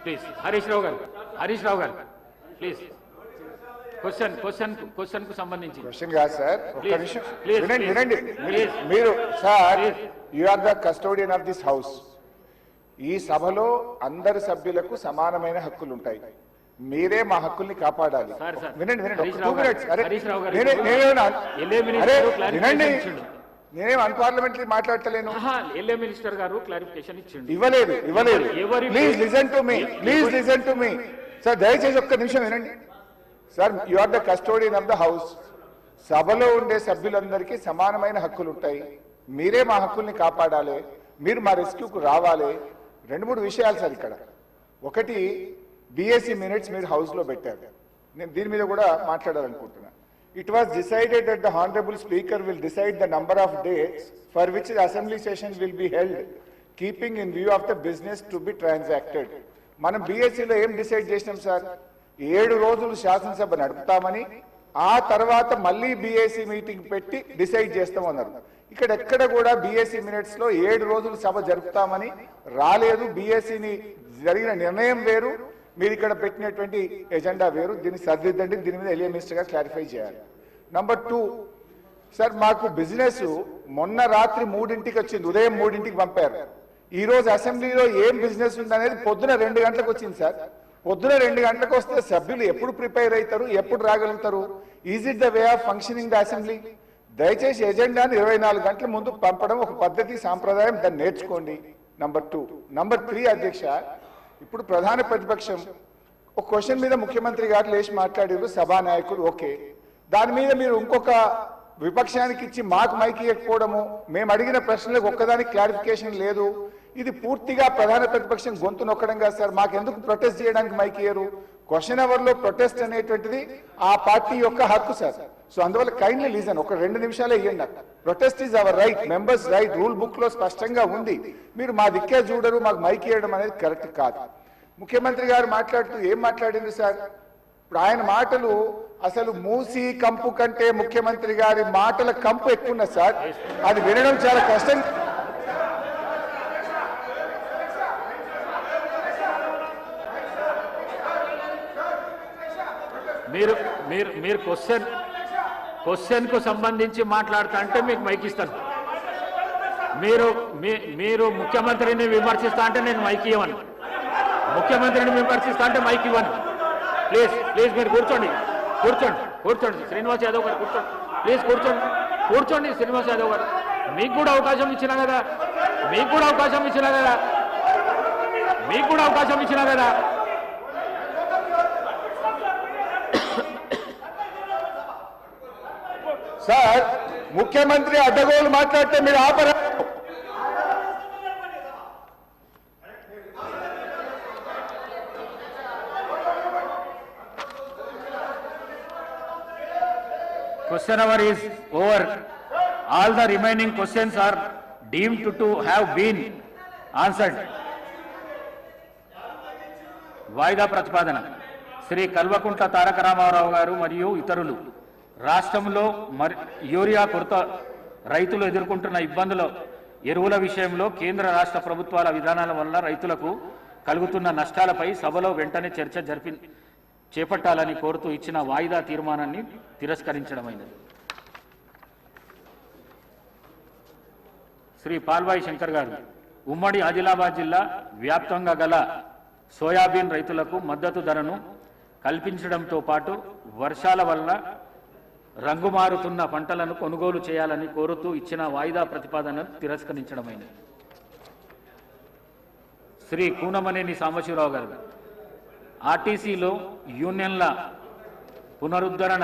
Please Harish Rao గారు please question కు సంబంధించి క్వశ్చన్ కాదు సార్, ఒక్క Please, నిమిషం please, వినండి. please. మీరు sir, Please. You are the custodian of this house. ఈ సభలో అందరి సభ్యులకు సమానమైన హక్కులు ఉంటాయి. మీరే మా హక్కుల్ని కాపాడాలి. Sir, sir. వినండి హరీష్ ఒక రావు 2 minutes. అరే, హరీష్ రావు గారు నేనేమన్నా- మినిస్టర్ అరే, clarification వినండి, ఇచ్చిండు. నేనేం అన్పార్లమెంటరీ మాట్లాడతలేను. ఎల్ఏ మినిస్టర్ గారు క్లారిఫికేషన్ ఇచ్చిండు. ఇవ్వలేదు. ఎవరి- please listen to me sir, దయచేసి ఒక్క నిమిషం వినండి sir. You are the custodian of the house. సభలో ఉండే సభ్యులందరికీ సమానమైన హక్కులు ఉంటాయి. మీరే మా హక్కుల్ని కాపాడాలి. మీరు మా రెస్క్యూకు రావాలి. 2-3 విషయాలు సార్ ఇక్కడ. ఒకటి, బిఎస్సి మినిట్స్ మీరు హౌస్ లో పెట్టారు. నేను దీని మీద కూడా మాట్లాడాలనుకుంటున్నా. It was decided that the Honorable Speaker will decide the number of days for which the assembly session will be held, keeping in view of the business to be transacted. మనం బీఎస్సీలో ఏం decide చేసినాం sir? 7 రోజులు శాసనసభ నడుపుతామని, ఆ తర్వాత మళ్ళీ BSc meeting పెట్టి decide చేస్తామన్నారు. ఇక్కడ ఎక్కడ కూడా బీఎస్సీ మినిట్స్ లో 7 రోజులు సభ జరుపుతామని రాలేదు. బీఎస్సీని జరిగిన నిర్ణయం వేరు, మీరు ఇక్కడ పెట్టినటువంటి ఎజెండా వేరు. దీన్ని సరిదిద్దండి. దీని మీద ఎల్ఏ మినిస్టర్ గా క్లారిఫై చేయాలి. నంబర్ 2 సార్, మాకు బిజినెస్ మొన్న రాత్రి 3ంటికి వచ్చింది, ఉదయం 3ంటికి పంపారు. ఈ రోజు అసెంబ్లీలో ఏం బిజినెస్ ఉందనేది పొద్దున 2 గంటలకు వచ్చింది సార్. పొద్దున 2 గంటలకు వస్తే సభ్యులు ఎప్పుడు ప్రిపేర్ అవుతారు, ఎప్పుడు రాగలుగుతారు? Is it the way of functioning the assembly? దయచేసి ఎజెండాను 24 గంటల ముందు పంపడం ఒక పద్ధతి, సాంప్రదాయం. దాన్ని నేర్చుకోండి. నంబర్ 2. నంబర్ 3 అధ్యక్ష, ఇప్పుడు ప్రధాన ప్రతిపక్షం ఒక క్వశ్చన్ మీద ముఖ్యమంత్రి గారు లేచి మాట్లాడారు, సభానాయకుడు ఓకే. దాని మీద మీరు ఇంకొక విపక్షానికి ఇచ్చి మాకు మైక్ ఇవ్వకపోవడము, మేము అడిగిన ప్రశ్నలకు ఒక్కదానికి క్లారిఫికేషన్ లేదు. ఇది పూర్తిగా ప్రధాన ప్రతిపక్షం గొంతు నొక్కడం కాదు సార్. మాకెందుకు ప్రొటెస్ట్ చేయడానికి మైక్ ఇయ్యరు? క్వశ్చన్ అవర్ లో ప్రొటెస్ట్ అనేటువంటిది ఆ పార్టీ యొక్క హక్కు సార్. సో అందువల్ల కైండ్లీ లీజన్, ఒక 2 నిమిషాలే ఇవ్వండి. Protest is our right, members right, rule book లో స్పష్టంగా ఉంది. మీరు మా దిక్కే చూడరు, మాకు మైక్ ఇవ్వడం అనేది కరెక్ట్ కాదు. ముఖ్యమంత్రి గారు మాట్లాడుతూ ఏం మాట్లాడింది సార్? ఇప్పుడు ఆయన మాటలు అసలు మూసి కంపు కంటే ముఖ్యమంత్రి గారి మాటల కంపు ఎక్కువ ఉన్నది సార్. అది వినడం చాలా కష్టం. మీరు క్వశ్చన్ కు సంబంధించి మాట్లాడుతా అంటే మీకు మైక్ ఇస్తాను. మీరు ముఖ్యమంత్రిని విమర్శిస్తా అంటే నేను మైక్ ఇవ్వను. ముఖ్యమంత్రిని విమర్శిస్తా అంటే మైక్ ఇవ్వను. ప్లీజ్ మీరు కూర్చోండి శ్రీనివాస్ యాదవ్ గారు కూర్చోండి శ్రీనివాస్ యాదవ్ గారు, మీకు కూడా అవకాశం ఇచ్చినా కదా. సార్, ముఖ్యమంత్రి అడ్డగోలు మాట్లాడితే మీరు ఆపరా? Question hour is over. All the remaining questions are deemed to have been answered. వాయిదా ప్రతిపాదన. శ్రీ కల్వకుంట్ల తారక రామారావు గారు మరియు ఇతరులు రాష్ట్రంలో యూరియా కొరత, రైతులు ఎదుర్కొంటున్న ఇబ్బందుల, ఎరువుల విషయంలో కేంద్ర రాష్ట్ర ప్రభుత్వాల విధానాల వల్ల రైతులకు కలుగుతున్న నష్టాలపై సభలో వెంటనే చర్చ చేపట్టాలని కోరుతూ ఇచ్చిన వాయిదా తీర్మానాన్ని తిరస్కరించడమైనది. శ్రీ పాల్వాయి శంకర్ గారు, ఉమ్మడి ఆదిలాబాద్ జిల్లా వ్యాప్తంగా గల సోయాబీన్ రైతులకు మద్దతు ధరను కల్పించడంతో పాటు వర్షాల వల్ల రంగుమారుతున్న పంటలను కొనుగోలు చేయాలని కోరుతూ ఇచ్చిన వాయిదా ప్రతిపాదనను తిరస్కరించడమైనది. శ్రీ కూనమనేని సాంబశివరావు గారు, ఆర్టీసీలో యూనియన్ల పునరుద్ధరణ